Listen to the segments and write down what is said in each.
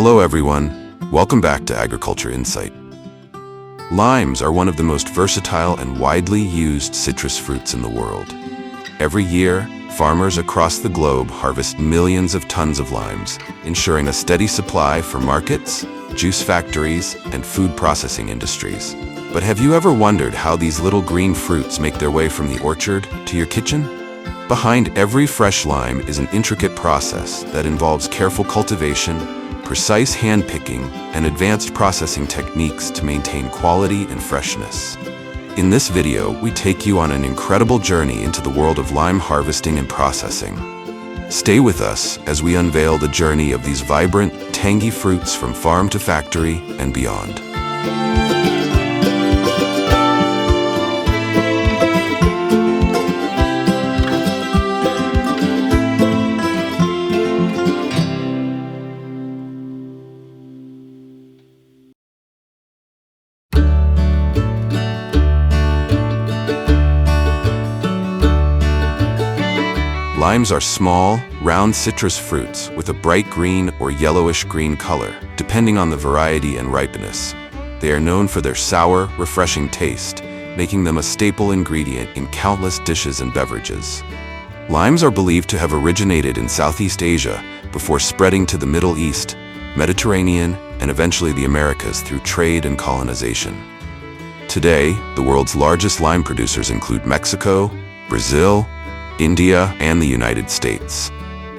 Hello everyone, welcome back to Agriculture Insight. Limes are one of the most versatile and widely used citrus fruits in the world. Every year, farmers across the globe harvest millions of tons of limes, ensuring a steady supply for markets, juice factories, and food processing industries. But have you ever wondered how these little green fruits make their way from the orchard to your kitchen? Behind every fresh lime is an intricate process that involves careful cultivation, precise hand-picking, and advanced processing techniques to maintain quality and freshness. In this video, we take you on an incredible journey into the world of lime harvesting and processing. Stay with us as we unveil the journey of these vibrant, tangy fruits from farm to factory and beyond. Limes are small, round citrus fruits with a bright green or yellowish-green color, depending on the variety and ripeness. They are known for their sour, refreshing taste, making them a staple ingredient in countless dishes and beverages. Limes are believed to have originated in Southeast Asia before spreading to the Middle East, Mediterranean, and eventually the Americas through trade and colonization. Today, the world's largest lime producers include Mexico, Brazil, India, and the United States.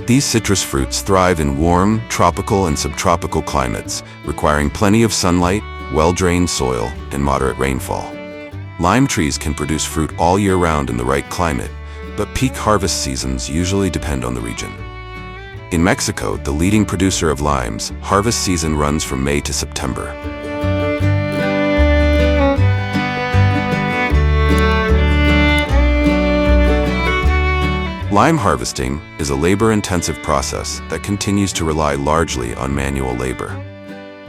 These citrus fruits thrive in warm, tropical and subtropical climates, requiring plenty of sunlight, well-drained soil, and moderate rainfall. Lime trees can produce fruit all year round in the right climate, but peak harvest seasons usually depend on the region. In Mexico, the leading producer of limes, harvest season runs from May to September. Lime harvesting is a labor-intensive process that continues to rely largely on manual labor.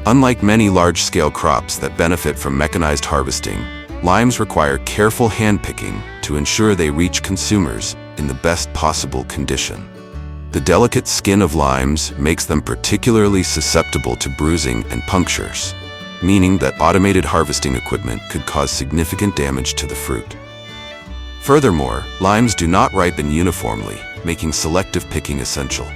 Unlike many large-scale crops that benefit from mechanized harvesting, limes require careful hand-picking to ensure they reach consumers in the best possible condition. The delicate skin of limes makes them particularly susceptible to bruising and punctures, meaning that automated harvesting equipment could cause significant damage to the fruit. Furthermore, limes do not ripen uniformly, making selective picking essential.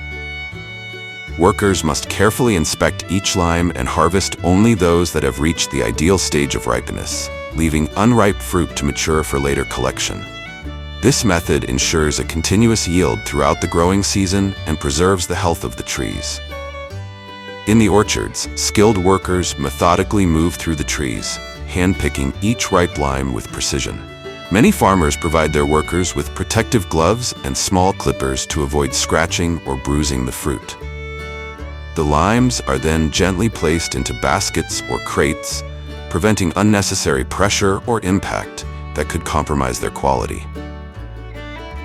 Workers must carefully inspect each lime and harvest only those that have reached the ideal stage of ripeness, leaving unripe fruit to mature for later collection. This method ensures a continuous yield throughout the growing season and preserves the health of the trees. In the orchards, skilled workers methodically move through the trees, hand-picking each ripe lime with precision. Many farmers provide their workers with protective gloves and small clippers to avoid scratching or bruising the fruit. The limes are then gently placed into baskets or crates, preventing unnecessary pressure or impact that could compromise their quality.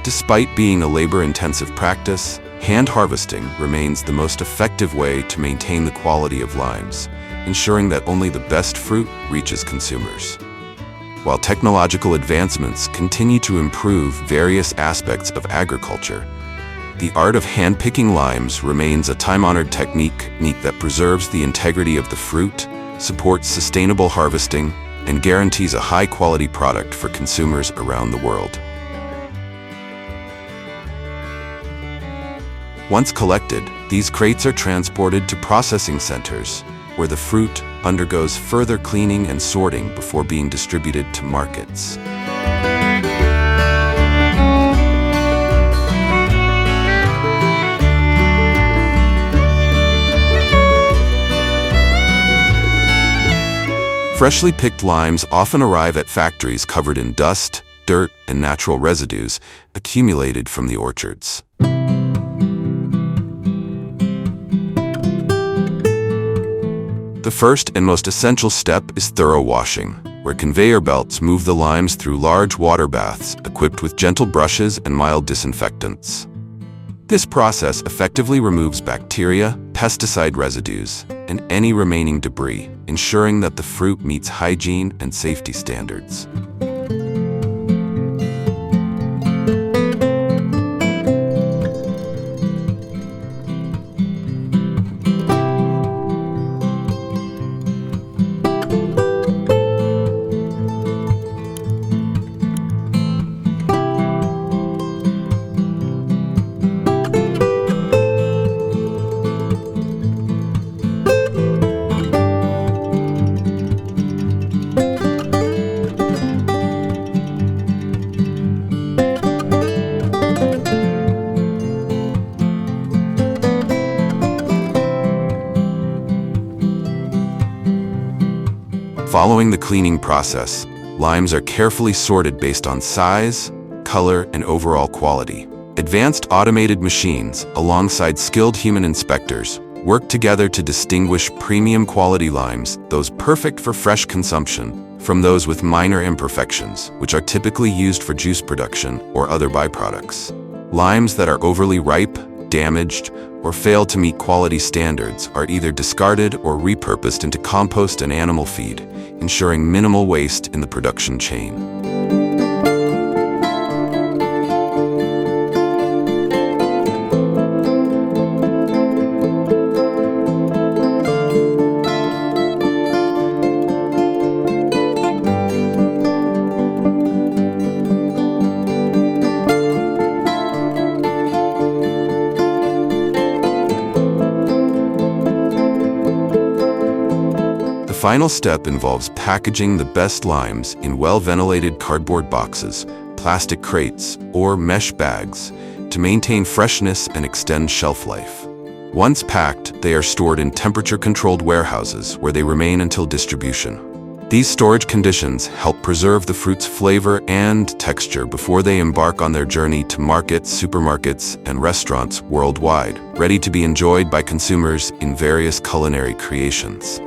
Despite being a labor-intensive practice, hand harvesting remains the most effective way to maintain the quality of limes, ensuring that only the best fruit reaches consumers. While technological advancements continue to improve various aspects of agriculture, the art of hand-picking limes remains a time-honored technique that preserves the integrity of the fruit, supports sustainable harvesting, and guarantees a high-quality product for consumers around the world. Once collected, these crates are transported to processing centers, where the fruit undergoes further cleaning and sorting before being distributed to markets. Freshly picked limes often arrive at factories covered in dust, dirt, and natural residues accumulated from the orchards. The first and most essential step is thorough washing, where conveyor belts move the limes through large water baths equipped with gentle brushes and mild disinfectants. This process effectively removes bacteria, pesticide residues, and any remaining debris, ensuring that the fruit meets hygiene and safety standards. Following the cleaning process, limes are carefully sorted based on size, color, and overall quality. Advanced automated machines, alongside skilled human inspectors, work together to distinguish premium quality limes, those perfect for fresh consumption, from those with minor imperfections, which are typically used for juice production or other byproducts. Limes that are overly ripe, damaged, or fail to meet quality standards are either discarded or repurposed into compost and animal feed, ensuring minimal waste in the production chain. The final step involves packaging the best limes in well-ventilated cardboard boxes, plastic crates, or mesh bags to maintain freshness and extend shelf life. Once packed, they are stored in temperature-controlled warehouses where they remain until distribution. These storage conditions help preserve the fruit's flavor and texture before they embark on their journey to markets, supermarkets, and restaurants worldwide, ready to be enjoyed by consumers in various culinary creations.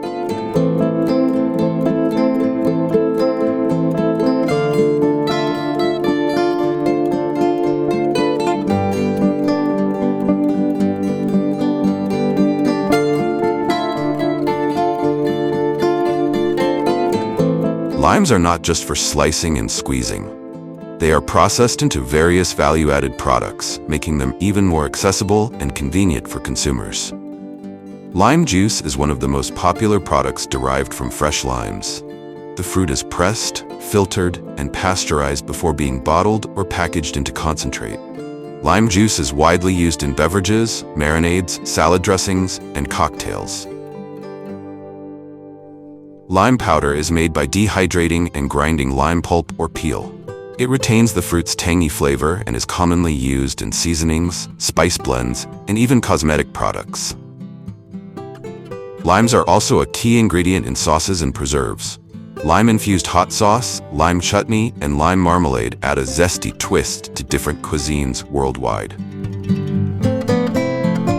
Limes are not just for slicing and squeezing. They are processed into various value-added products, making them even more accessible and convenient for consumers. Lime juice is one of the most popular products derived from fresh limes. The fruit is pressed, filtered, and pasteurized before being bottled or packaged into concentrate. Lime juice is widely used in beverages, marinades, salad dressings, and cocktails. Lime powder is made by dehydrating and grinding lime pulp or peel. It retains the fruit's tangy flavor and is commonly used in seasonings, spice blends, and even cosmetic products. Limes are also a key ingredient in sauces and preserves. Lime-infused hot sauce, lime chutney, and lime marmalade add a zesty twist to different cuisines worldwide.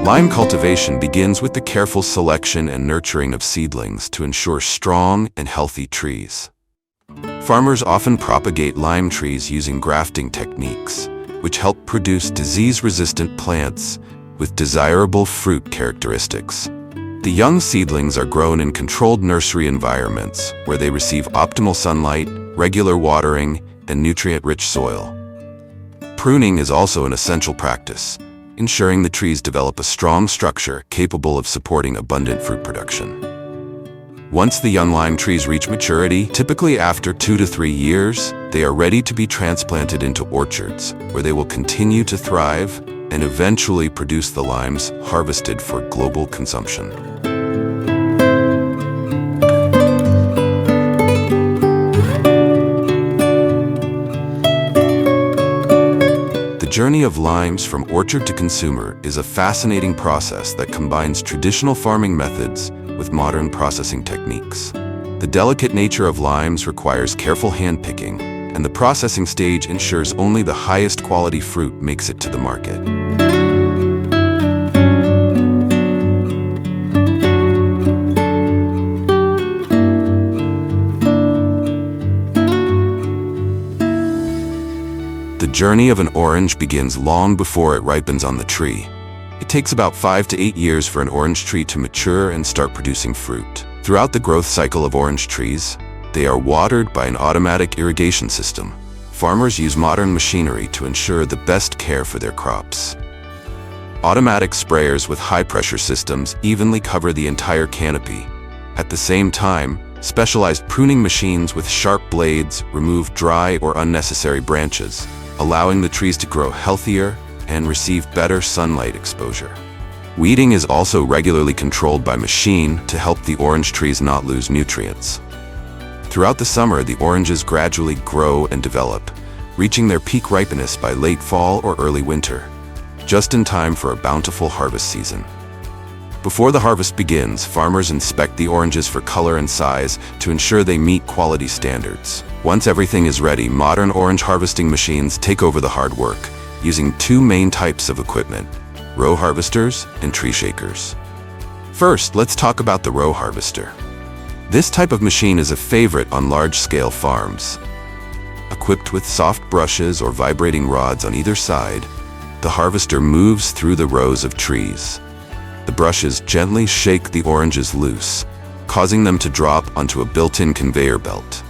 Lime cultivation begins with the careful selection and nurturing of seedlings to ensure strong and healthy trees. Farmers often propagate lime trees using grafting techniques, which help produce disease-resistant plants with desirable fruit characteristics. The young seedlings are grown in controlled nursery environments where they receive optimal sunlight, regular watering, and nutrient-rich soil. Pruning is also an essential practice, ensuring the trees develop a strong structure capable of supporting abundant fruit production. Once the young lime trees reach maturity, typically after 2 to 3 years, they are ready to be transplanted into orchards, where they will continue to thrive and eventually produce the limes harvested for global consumption. The journey of limes from orchard to consumer is a fascinating process that combines traditional farming methods with modern processing techniques. The delicate nature of limes requires careful handpicking, and the processing stage ensures only the highest quality fruit makes it to the market. The journey of an orange begins long before it ripens on the tree. It takes about 5 to 8 years for an orange tree to mature and start producing fruit. Throughout the growth cycle of orange trees, they are watered by an automatic irrigation system. Farmers use modern machinery to ensure the best care for their crops. Automatic sprayers with high-pressure systems evenly cover the entire canopy. At the same time, specialized pruning machines with sharp blades remove dry or unnecessary branches, allowing the trees to grow healthier and receive better sunlight exposure. Weeding is also regularly controlled by machine to help the orange trees not lose nutrients. Throughout the summer, the oranges gradually grow and develop, reaching their peak ripeness by late fall or early winter, just in time for a bountiful harvest season. Before the harvest begins, farmers inspect the oranges for color and size to ensure they meet quality standards. Once everything is ready, modern orange harvesting machines take over the hard work, using two main types of equipment: row harvesters and tree shakers. First, let's talk about the row harvester. This type of machine is a favorite on large-scale farms. Equipped with soft brushes or vibrating rods on either side, the harvester moves through the rows of trees. The brushes gently shake the oranges loose, causing them to drop onto a built-in conveyor belt.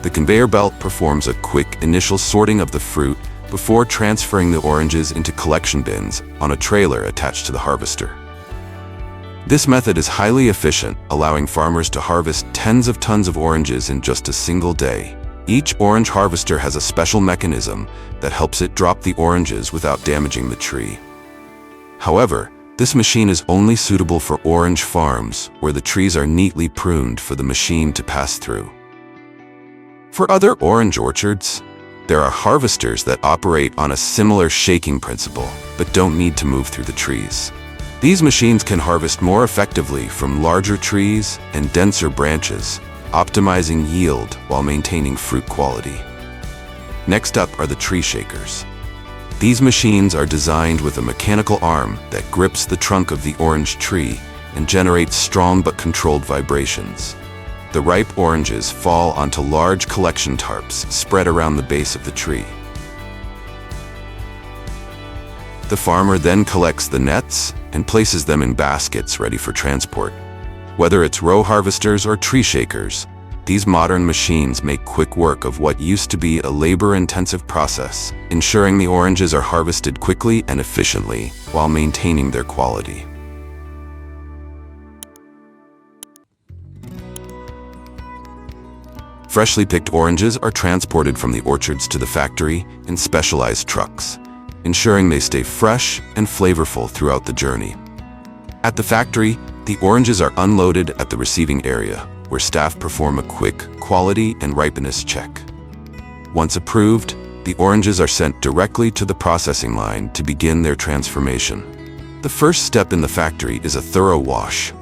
The conveyor belt performs a quick initial sorting of the fruit before transferring the oranges into collection bins on a trailer attached to the harvester. This method is highly efficient, allowing farmers to harvest tens of tons of oranges in just a single day. Each orange harvester has a special mechanism that helps it drop the oranges without damaging the tree. However, this machine is only suitable for orange farms where the trees are neatly pruned for the machine to pass through. For other orange orchards, there are harvesters that operate on a similar shaking principle, but don't need to move through the trees. These machines can harvest more effectively from larger trees and denser branches, optimizing yield while maintaining fruit quality. Next up are the tree shakers. These machines are designed with a mechanical arm that grips the trunk of the orange tree and generates strong but controlled vibrations. The ripe oranges fall onto large collection tarps spread around the base of the tree. The farmer then collects the nets and places them in baskets ready for transport. Whether it's row harvesters or tree shakers, these modern machines make quick work of what used to be a labor-intensive process, ensuring the oranges are harvested quickly and efficiently while maintaining their quality. Freshly picked oranges are transported from the orchards to the factory in specialized trucks, ensuring they stay fresh and flavorful throughout the journey. At the factory, the oranges are unloaded at the receiving area, where staff perform a quick quality and ripeness check. Once approved, the oranges are sent directly to the processing line to begin their transformation. The first step in the factory is a thorough wash.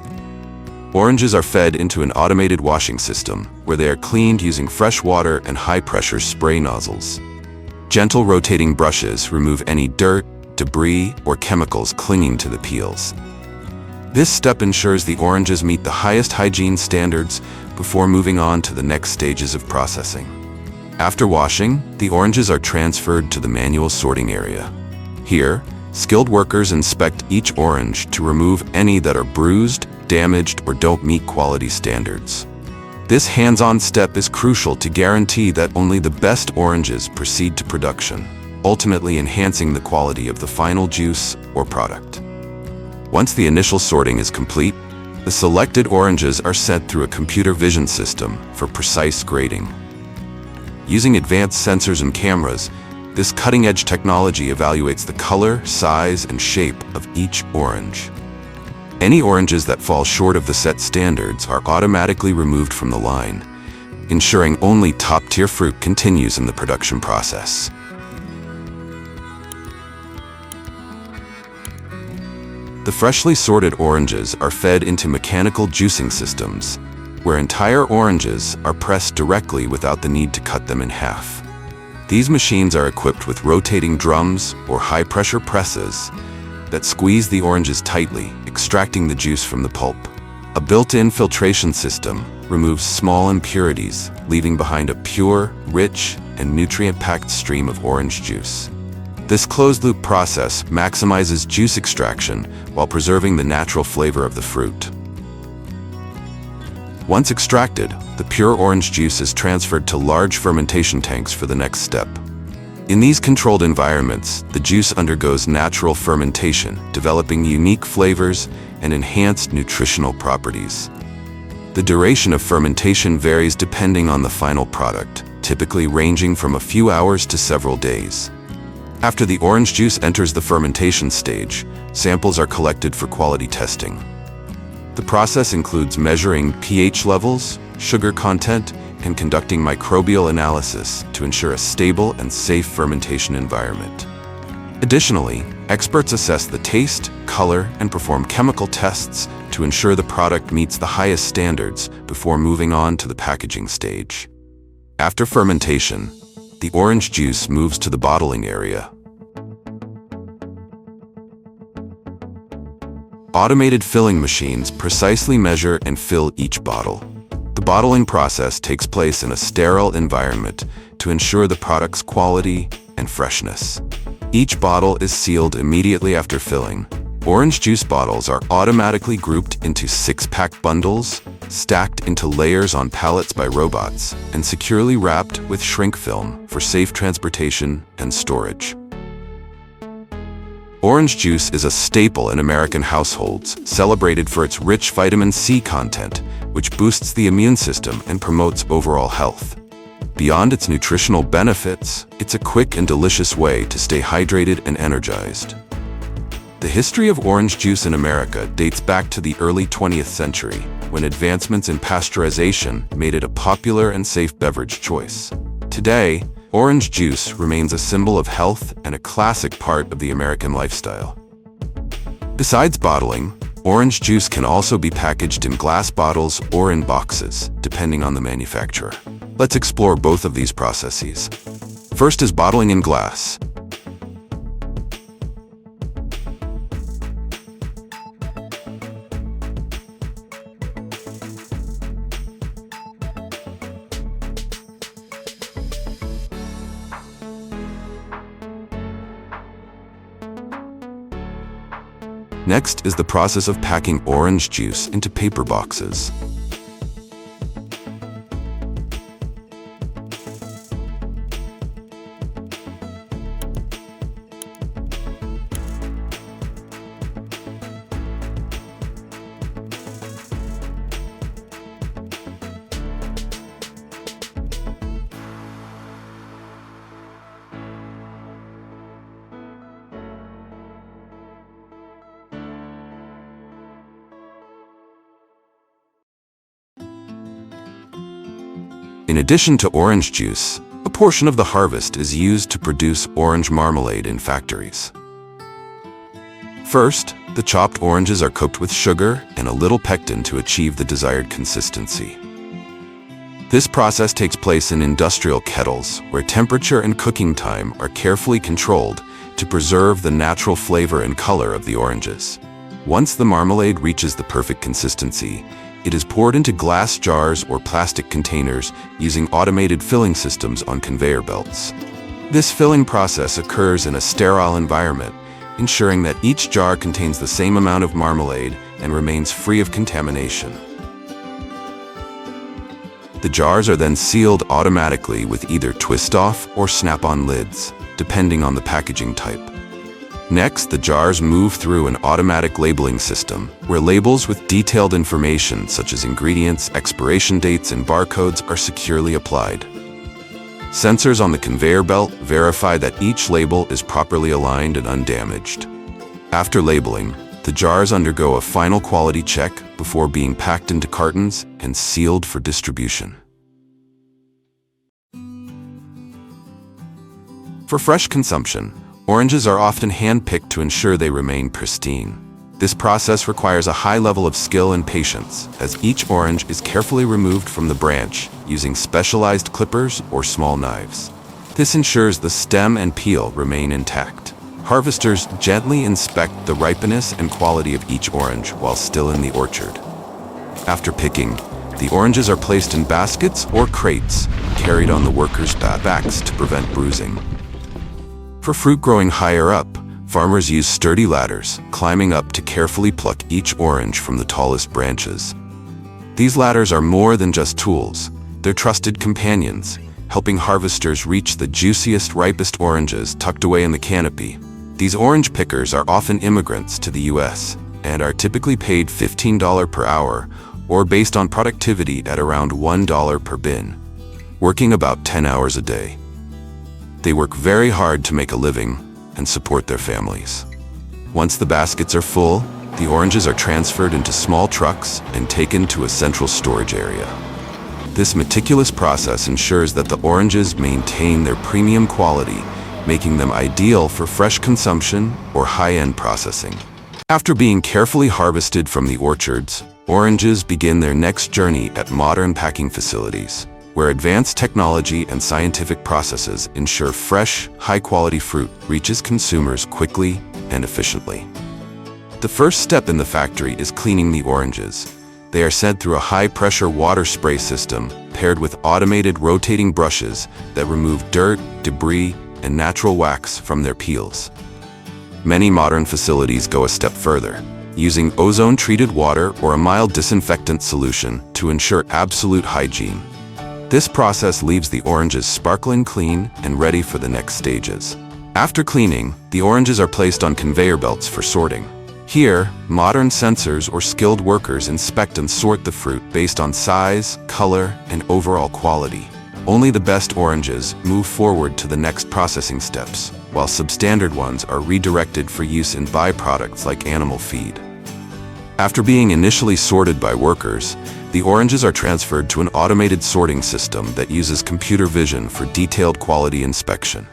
Oranges are fed into an automated washing system, where they are cleaned using fresh water and high-pressure spray nozzles. Gentle rotating brushes remove any dirt, debris, or chemicals clinging to the peels. This step ensures the oranges meet the highest hygiene standards before moving on to the next stages of processing. After washing, the oranges are transferred to the manual sorting area. Here, skilled workers inspect each orange to remove any that are bruised, damaged, or don't meet quality standards. This hands-on step is crucial to guarantee that only the best oranges proceed to production, ultimately enhancing the quality of the final juice or product. Once the initial sorting is complete, the selected oranges are sent through a computer vision system for precise grading. Using advanced sensors and cameras, this cutting-edge technology evaluates the color, size, and shape of each orange. Any oranges that fall short of the set standards are automatically removed from the line, ensuring only top-tier fruit continues in the production process. The freshly sorted oranges are fed into mechanical juicing systems, where entire oranges are pressed directly without the need to cut them in half. These machines are equipped with rotating drums or high-pressure presses that squeeze the oranges tightly, extracting the juice from the pulp. A built-in filtration system removes small impurities, leaving behind a pure, rich, and nutrient-packed stream of orange juice. This closed-loop process maximizes juice extraction while preserving the natural flavor of the fruit. Once extracted, the pure orange juice is transferred to large fermentation tanks for the next step. In these controlled environments, the juice undergoes natural fermentation, developing unique flavors and enhanced nutritional properties. The duration of fermentation varies depending on the final product, typically ranging from a few hours to several days. After the orange juice enters the fermentation stage, samples are collected for quality testing. The process includes measuring pH levels, sugar content, and conducting microbial analysis to ensure a stable and safe fermentation environment. Additionally, Experts assess the taste, color, and perform chemical tests to ensure the product meets the highest standards before moving on to the packaging stage. After fermentation, the orange juice moves to the bottling area. Automated filling machines precisely measure and fill each bottle. The bottling process takes place in a sterile environment to ensure the product's quality and freshness. Each bottle is sealed immediately after filling. Orange juice bottles are automatically grouped into 6-pack bundles, stacked into layers on pallets by robots, and securely wrapped with shrink film for safe transportation and storage. Orange juice is a staple in American households, celebrated for its rich vitamin C content, which boosts the immune system and promotes overall health. Beyond its nutritional benefits, it's a quick and delicious way to stay hydrated and energized. The history of orange juice in America dates back to the early 20th century, when advancements in pasteurization made it a popular and safe beverage choice. Today, orange juice remains a symbol of health and a classic part of the American lifestyle. Besides bottling, orange juice can also be packaged in glass bottles or in boxes, depending on the manufacturer. Let's explore both of these processes. First is bottling in glass. Next is the process of packing orange juice into paper boxes. In addition to orange juice, a portion of the harvest is used to produce orange marmalade in factories. First, the chopped oranges are cooked with sugar and a little pectin to achieve the desired consistency. This process takes place in industrial kettles, where temperature and cooking time are carefully controlled to preserve the natural flavor and color of the oranges. Once the marmalade reaches the perfect consistency, it is poured into glass jars or plastic containers using automated filling systems on conveyor belts. This filling process occurs in a sterile environment, ensuring that each jar contains the same amount of marmalade and remains free of contamination. The jars are then sealed automatically with either twist-off or snap-on lids, depending on the packaging type. Next, the jars move through an automatic labeling system, where labels with detailed information such as ingredients, expiration dates, and barcodes are securely applied. Sensors on the conveyor belt verify that each label is properly aligned and undamaged. After labeling, the jars undergo a final quality check before being packed into cartons and sealed for distribution. For fresh consumption, oranges are often hand-picked to ensure they remain pristine. This process requires a high level of skill and patience, as each orange is carefully removed from the branch using specialized clippers or small knives. This ensures the stem and peel remain intact. Harvesters gently inspect the ripeness and quality of each orange while still in the orchard. After picking, the oranges are placed in baskets or crates, carried on the workers' backs to prevent bruising. For fruit growing higher up, farmers use sturdy ladders, climbing up to carefully pluck each orange from the tallest branches. These ladders are more than just tools. They're trusted companions, helping harvesters reach the juiciest, ripest oranges tucked away in the canopy. These orange pickers are often immigrants to the U.S. and are typically paid $15 per hour, or based on productivity at around $1 per bin, working about 10 hours a day. They work very hard to make a living and support their families. Once the baskets are full, the oranges are transferred into small trucks and taken to a central storage area. This meticulous process ensures that the oranges maintain their premium quality making them ideal for fresh consumption or high-end processing. After being carefully harvested from the orchards, oranges begin their next journey at modern packing facilities, where advanced technology and scientific processes ensure fresh, high-quality fruit reaches consumers quickly and efficiently. The first step in the factory is cleaning the oranges. They are sent through a high-pressure water spray system paired with automated rotating brushes that remove dirt, debris, and natural wax from their peels. Many modern facilities go a step further, using ozone-treated water or a mild disinfectant solution to ensure absolute hygiene. This process leaves the oranges sparkling clean and ready for the next stages. After cleaning, the oranges are placed on conveyor belts for sorting. Here, modern sensors or skilled workers inspect and sort the fruit based on size, color, and overall quality. Only the best oranges move forward to the next processing steps, while substandard ones are redirected for use in byproducts like animal feed. After being initially sorted by workers, the oranges are transferred to an automated sorting system that uses computer vision for detailed quality inspection.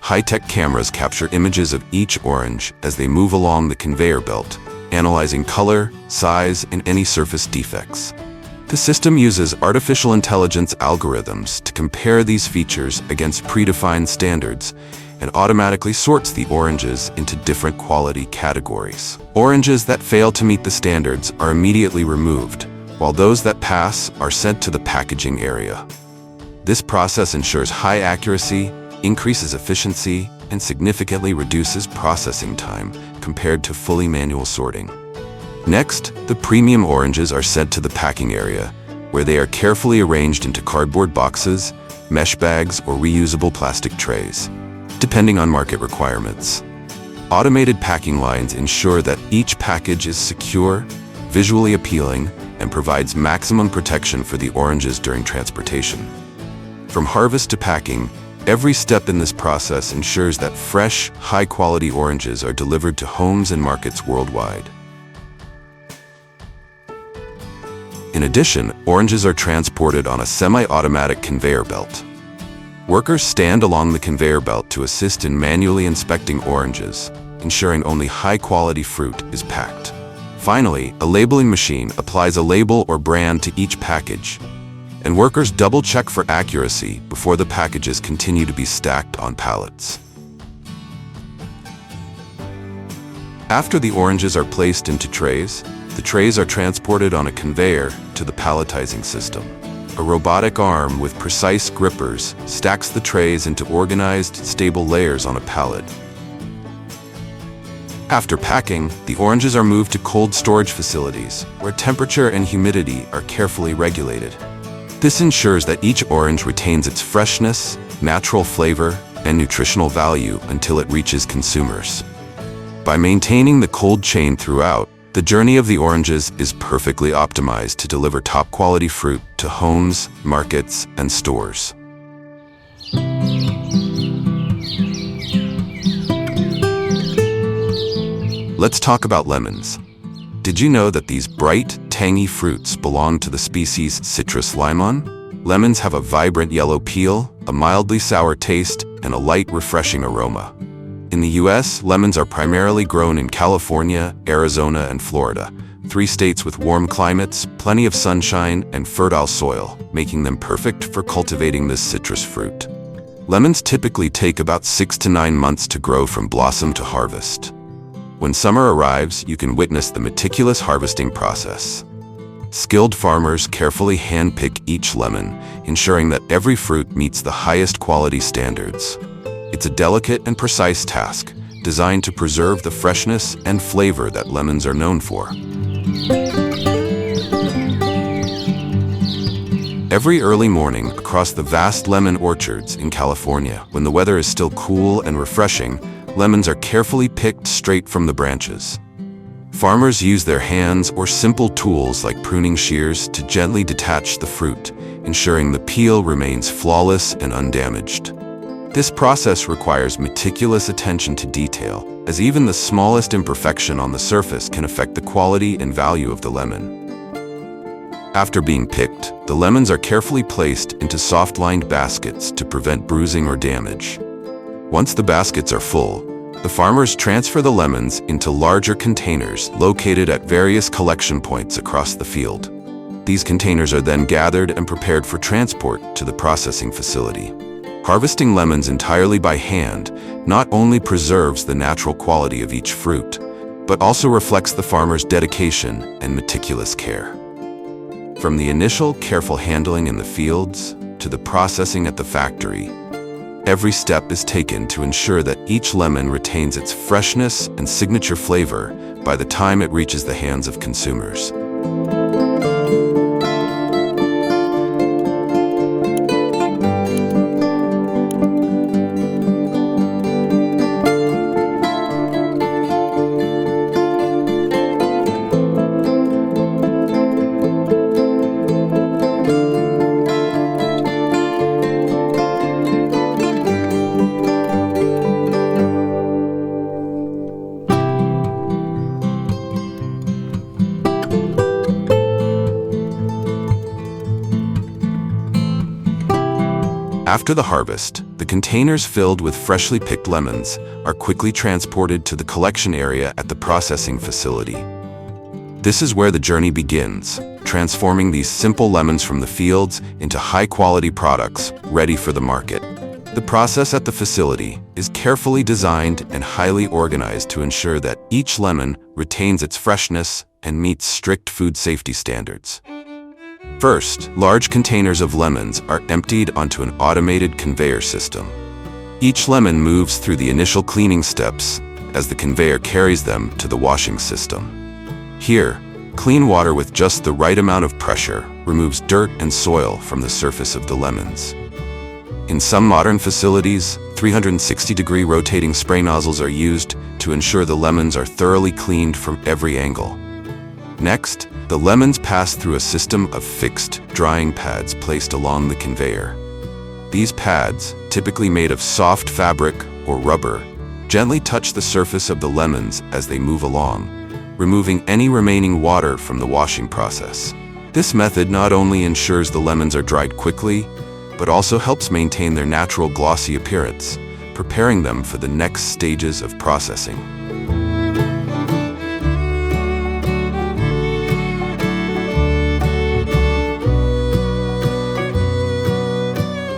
High-tech cameras capture images of each orange as they move along the conveyor belt, analyzing color, size, and any surface defects. The system uses artificial intelligence algorithms to compare these features against predefined standards and automatically sorts the oranges into different quality categories. Oranges that fail to meet the standards are immediately removed, while those that pass are sent to the packaging area. This process ensures high accuracy, increases efficiency, and significantly reduces processing time compared to fully manual sorting. Next, the premium oranges are sent to the packing area, where they are carefully arranged into cardboard boxes, mesh bags, or reusable plastic trays, depending on market requirements. Automated packing lines ensure that each package is secure, visually appealing, and provides maximum protection for the oranges during transportation. From harvest to packing, every step in this process ensures that fresh, high-quality oranges are delivered to homes and markets worldwide. In addition, oranges are transported on a semi-automatic conveyor belt. Workers stand along the conveyor belt to assist in manually inspecting oranges, ensuring only high-quality fruit is packed. Finally, a labeling machine applies a label or brand to each package, and workers double-check for accuracy before the packages continue to be stacked on pallets. After the oranges are placed into trays, the trays are transported on a conveyor to the palletizing system. A robotic arm with precise grippers stacks the trays into organized, stable layers on a pallet. After packing, the oranges are moved to cold storage facilities, where temperature and humidity are carefully regulated. This ensures that each orange retains its freshness, natural flavor, and nutritional value until it reaches consumers. By maintaining the cold chain throughout, the journey of the oranges is perfectly optimized to deliver top-quality fruit to homes, markets, and stores. Let's talk about lemons. Did you know that these bright, tangy fruits belong to the species Citrus limon? Lemons have a vibrant yellow peel, a mildly sour taste, and a light, refreshing aroma. In the US, lemons are primarily grown in California, Arizona, and Florida, 3 states with warm climates, plenty of sunshine, and fertile soil, making them perfect for cultivating this citrus fruit. Lemons typically take about 6 to 9 months to grow from blossom to harvest. When summer arrives, you can witness the meticulous harvesting process. Skilled farmers carefully handpick each lemon, ensuring that every fruit meets the highest quality standards. It's a delicate and precise task, designed to preserve the freshness and flavor that lemons are known for. Every early morning across the vast lemon orchards in California, when the weather is still cool and refreshing, lemons are carefully picked straight from the branches. Farmers use their hands or simple tools like pruning shears to gently detach the fruit, ensuring the peel remains flawless and undamaged. This process requires meticulous attention to detail, as even the smallest imperfection on the surface can affect the quality and value of the lemon. After being picked, the lemons are carefully placed into soft-lined baskets to prevent bruising or damage. Once the baskets are full, the farmers transfer the lemons into larger containers located at various collection points across the field. These containers are then gathered and prepared for transport to the processing facility. Harvesting lemons entirely by hand not only preserves the natural quality of each fruit, but also reflects the farmer's dedication and meticulous care. From the initial careful handling in the fields to the processing at the factory, every step is taken to ensure that each lemon retains its freshness and signature flavor by the time it reaches the hands of consumers. After the harvest, the containers filled with freshly picked lemons are quickly transported to the collection area at the processing facility. This is where the journey begins, transforming these simple lemons from the fields into high-quality products ready for the market. The process at the facility is carefully designed and highly organized to ensure that each lemon retains its freshness and meets strict food safety standards. First, large containers of lemons are emptied onto an automated conveyor system. Each lemon moves through the initial cleaning steps as the conveyor carries them to the washing system. Here, clean water with just the right amount of pressure removes dirt and soil from the surface of the lemons. In some modern facilities, 360-degree rotating spray nozzles are used to ensure the lemons are thoroughly cleaned from every angle. Next, the lemons pass through a system of fixed drying pads placed along the conveyor. These pads, typically made of soft fabric or rubber, gently touch the surface of the lemons as they move along, removing any remaining water from the washing process. This method not only ensures the lemons are dried quickly, but also helps maintain their natural glossy appearance, preparing them for the next stages of processing.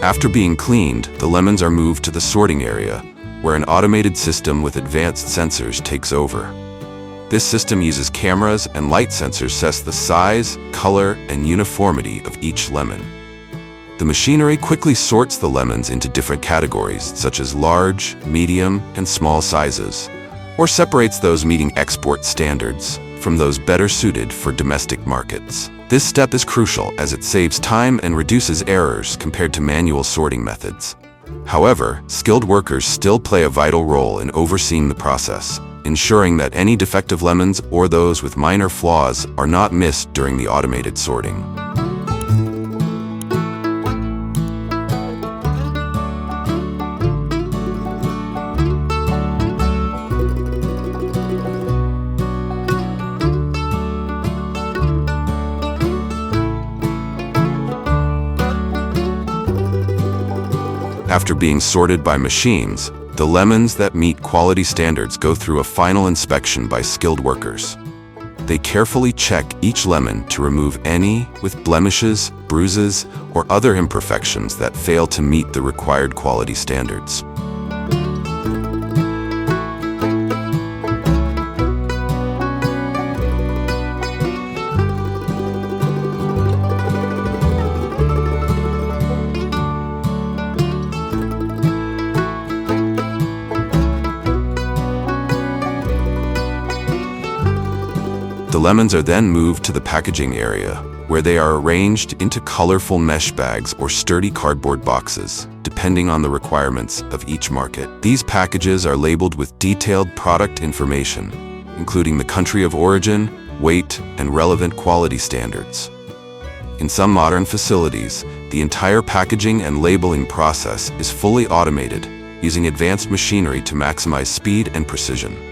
After being cleaned, the lemons are moved to the sorting area, where an automated system with advanced sensors takes over. This system uses cameras and light sensors to assess the size, color, and uniformity of each lemon. The machinery quickly sorts the lemons into different categories, such as large, medium, and small sizes, or separates those meeting export standards from those better suited for domestic markets. This step is crucial as it saves time and reduces errors compared to manual sorting methods. However, skilled workers still play a vital role in overseeing the process, ensuring that any defective lemons or those with minor flaws are not missed during the automated sorting. After being sorted by machines, the lemons that meet quality standards go through a final inspection by skilled workers. They carefully check each lemon to remove any with blemishes, bruises, or other imperfections that fail to meet the required quality standards. The lemons are then moved to the packaging area, where they are arranged into colorful mesh bags or sturdy cardboard boxes, depending on the requirements of each market. These packages are labeled with detailed product information, including the country of origin, weight, and relevant quality standards. In some modern facilities, the entire packaging and labeling process is fully automated, using advanced machinery to maximize speed and precision.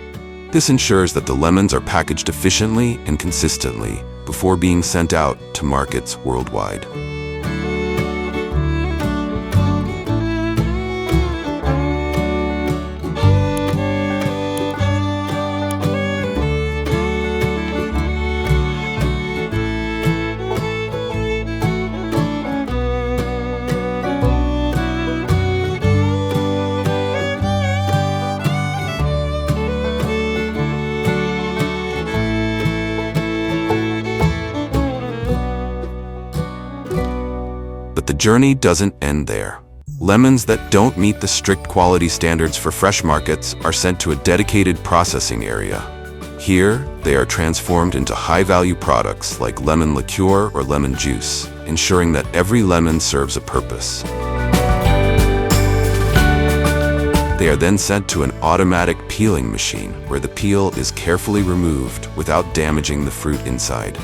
This ensures that the lemons are packaged efficiently and consistently before being sent out to markets worldwide. journey doesn't end there. Lemons that don't meet the strict quality standards for fresh markets are sent to a dedicated processing area. Here, they are transformed into high-value products like lemon liqueur or lemon juice, ensuring that every lemon serves a purpose. They are then sent to an automatic peeling machine where the peel is carefully removed without damaging the fruit inside.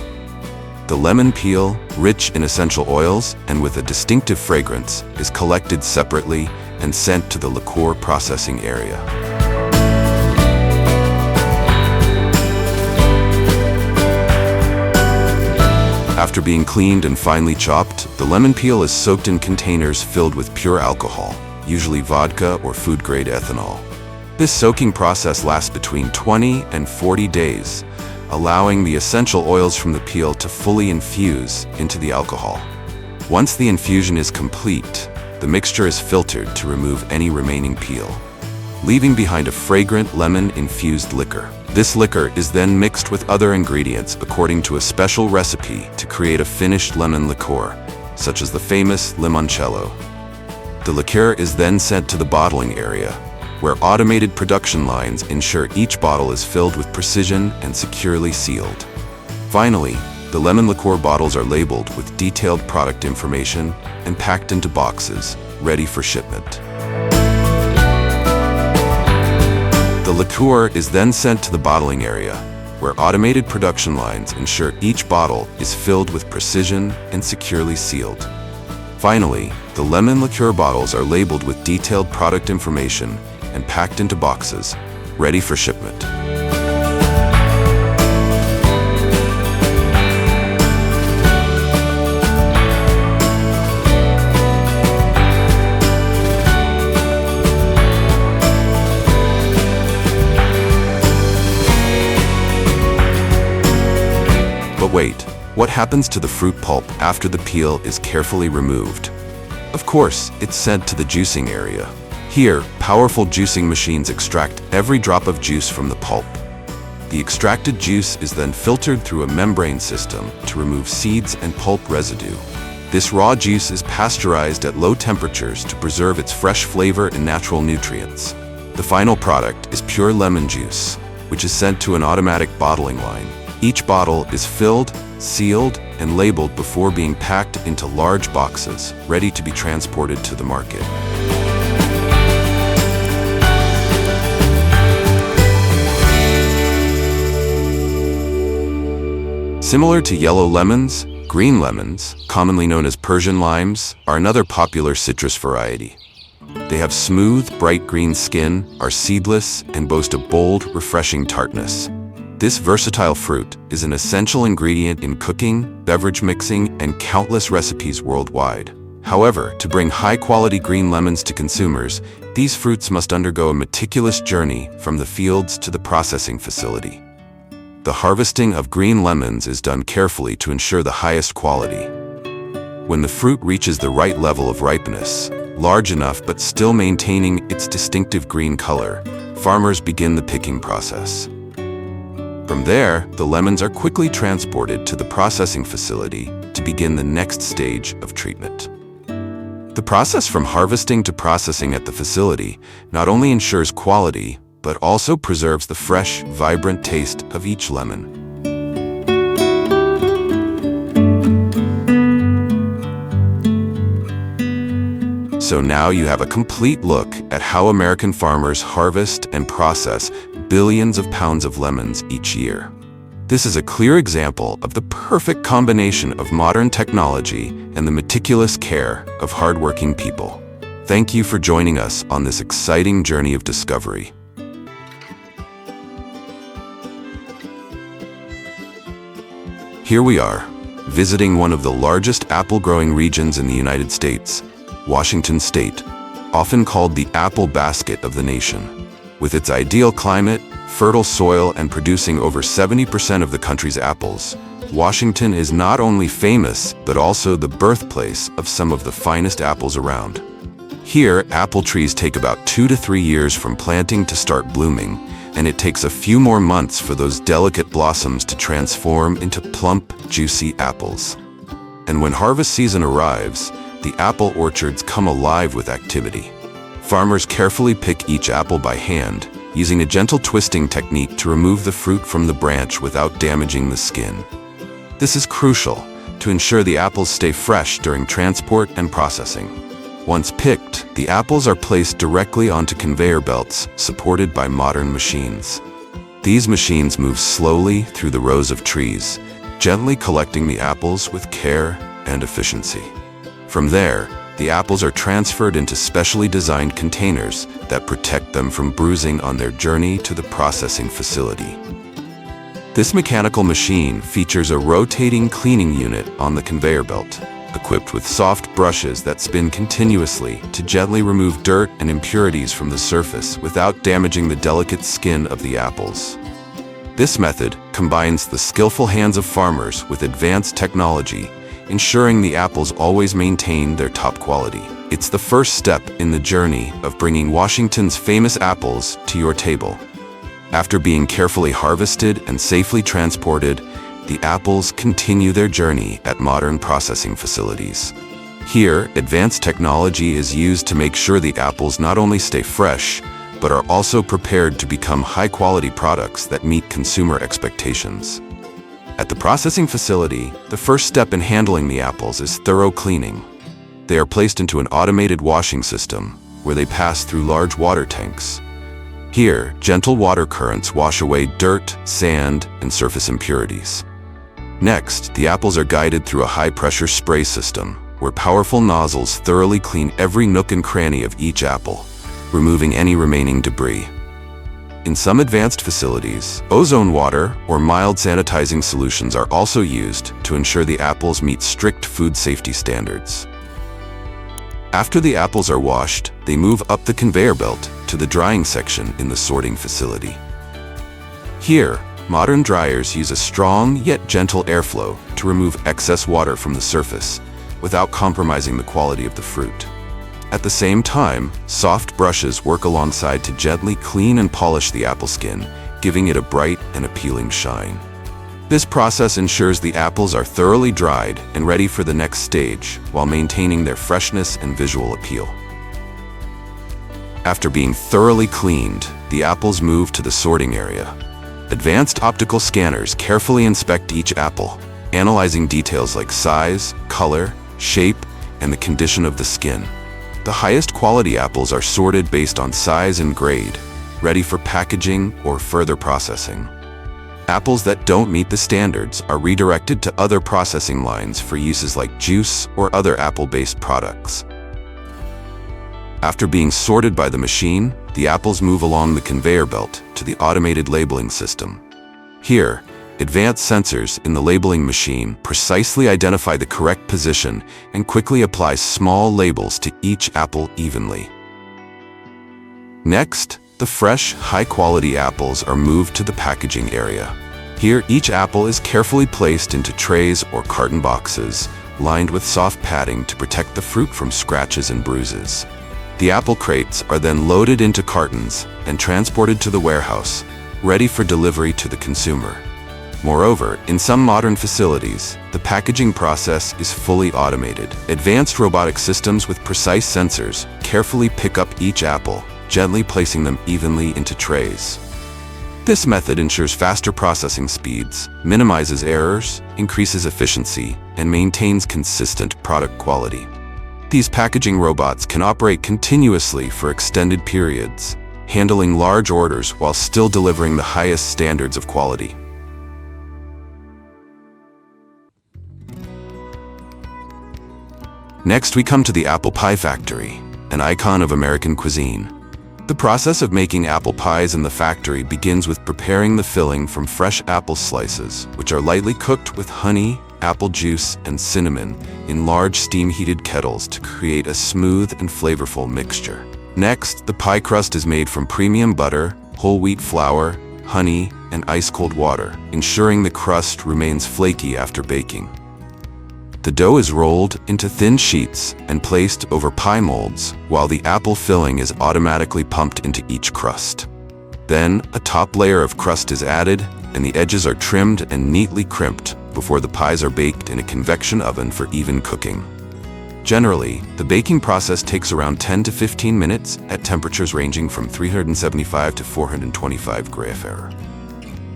The lemon peel, rich in essential oils and with a distinctive fragrance, is collected separately and sent to the liqueur processing area. After being cleaned and finely chopped, the lemon peel is soaked in containers filled with pure alcohol, usually vodka or food-grade ethanol. This soaking process lasts between 20 and 40 days, allowing the essential oils from the peel to fully infuse into the alcohol. Once the infusion is complete, the mixture is filtered to remove any remaining peel, leaving behind a fragrant lemon-infused liquor. This liquor is then mixed with other ingredients according to a special recipe to create a finished lemon liqueur, such as the famous limoncello. The liqueur is then sent to the bottling area, where automated production lines ensure each bottle is filled with precision and securely sealed. Finally, the lemon liqueur bottles are labeled with detailed product information and packed into boxes, ready for shipment. The liqueur is then sent to the bottling area, where automated production lines ensure each bottle is filled with precision and securely sealed. Finally, the lemon liqueur bottles are labeled with detailed product information and packed into boxes, ready for shipment. But wait, what happens to the fruit pulp after the peel is carefully removed? Of course, it's sent to the juicing area. Here, powerful juicing machines extract every drop of juice from the pulp. The extracted juice is then filtered through a membrane system to remove seeds and pulp residue. This raw juice is pasteurized at low temperatures to preserve its fresh flavor and natural nutrients. The final product is pure lemon juice, which is sent to an automatic bottling line. Each bottle is filled, sealed, and labeled before being packed into large boxes, ready to be transported to the market. Similar to yellow lemons, green lemons, commonly known as Persian limes, are another popular citrus variety. They have smooth, bright green skin, are seedless, and boast a bold, refreshing tartness. This versatile fruit is an essential ingredient in cooking, beverage mixing, and countless recipes worldwide. However, to bring high-quality green lemons to consumers, these fruits must undergo a meticulous journey from the fields to the processing facility. The harvesting of green lemons is done carefully to ensure the highest quality. When the fruit reaches the right level of ripeness, large enough but still maintaining its distinctive green color, farmers begin the picking process. From there, the lemons are quickly transported to the processing facility to begin the next stage of treatment. The process from harvesting to processing at the facility not only ensures quality, but also preserves the fresh, vibrant taste of each lemon. So now you have a complete look at how American farmers harvest and process billions of pounds of lemons each year. This is a clear example of the perfect combination of modern technology and the meticulous care of hardworking people. Thank you for joining us on this exciting journey of discovery. Here we are, visiting one of the largest apple-growing regions in the United States, Washington State, often called the apple basket of the nation. With its ideal climate, fertile soil, and producing over 70% of the country's apples, Washington is not only famous, but also the birthplace of some of the finest apples around. Here, apple trees take about 2 to 3 years from planting to start blooming, and it takes a few more months for those delicate blossoms to transform into plump, juicy apples. And when harvest season arrives, the apple orchards come alive with activity. Farmers carefully pick each apple by hand, using a gentle twisting technique to remove the fruit from the branch without damaging the skin. This is crucial to ensure the apples stay fresh during transport and processing. Once picked, the apples are placed directly onto conveyor belts supported by modern machines. These machines move slowly through the rows of trees, gently collecting the apples with care and efficiency. From there, the apples are transferred into specially designed containers that protect them from bruising on their journey to the processing facility. This mechanical machine features a rotating cleaning unit on the conveyor belt, equipped with soft brushes that spin continuously to gently remove dirt and impurities from the surface without damaging the delicate skin of the apples. This method combines the skillful hands of farmers with advanced technology, ensuring the apples always maintain their top quality. It's the first step in the journey of bringing Washington's famous apples to your table. After being carefully harvested and safely transported, the apples continue their journey at modern processing facilities. Here, advanced technology is used to make sure the apples not only stay fresh, but are also prepared to become high-quality products that meet consumer expectations. At the processing facility, the first step in handling the apples is thorough cleaning. They are placed into an automated washing system, where they pass through large water tanks. Here, gentle water currents wash away dirt, sand, and surface impurities. Next, the apples are guided through a high-pressure spray system, where powerful nozzles thoroughly clean every nook and cranny of each apple, removing any remaining debris. In some advanced facilities, ozone water or mild sanitizing solutions are also used to ensure the apples meet strict food safety standards. After the apples are washed, they move up the conveyor belt to the drying section in the sorting facility. Here, modern dryers use a strong yet gentle airflow to remove excess water from the surface without compromising the quality of the fruit. At the same time, soft brushes work alongside to gently clean and polish the apple skin, giving it a bright and appealing shine. This process ensures the apples are thoroughly dried and ready for the next stage while maintaining their freshness and visual appeal. After being thoroughly cleaned, the apples move to the sorting area. Advanced optical scanners carefully inspect each apple, analyzing details like size, color, shape, and the condition of the skin. The highest quality apples are sorted based on size and grade, ready for packaging or further processing. Apples that don't meet the standards are redirected to other processing lines for uses like juice or other apple-based products. After being sorted by the machine, the apples move along the conveyor belt to the automated labeling system. Here, advanced sensors in the labeling machine precisely identify the correct position and quickly apply small labels to each apple evenly. Next, the fresh, high-quality apples are moved to the packaging area. Here, each apple is carefully placed into trays or carton boxes, lined with soft padding to protect the fruit from scratches and bruises. The apple crates are then loaded into cartons and transported to the warehouse, ready for delivery to the consumer. Moreover, in some modern facilities, the packaging process is fully automated. Advanced robotic systems with precise sensors carefully pick up each apple, gently placing them evenly into trays. This method ensures faster processing speeds, minimizes errors, increases efficiency, and maintains consistent product quality. These packaging robots can operate continuously for extended periods, handling large orders while still delivering the highest standards of quality. Next, we come to the apple pie factory, an icon of American cuisine. The process of making apple pies in the factory begins with preparing the filling from fresh apple slices, which are lightly cooked with honey, apple juice, and cinnamon in large steam-heated kettles to create a smooth and flavorful mixture. Next, the pie crust is made from premium butter, whole wheat flour, honey, and ice-cold water, ensuring the crust remains flaky after baking. The dough is rolled into thin sheets and placed over pie molds, while the apple filling is automatically pumped into each crust. Then, a top layer of crust is added, and the edges are trimmed and neatly crimped before the pies are baked in a convection oven for even cooking. Generally, the baking process takes around 10 to 15 minutes at temperatures ranging from 375 to 425 degrees.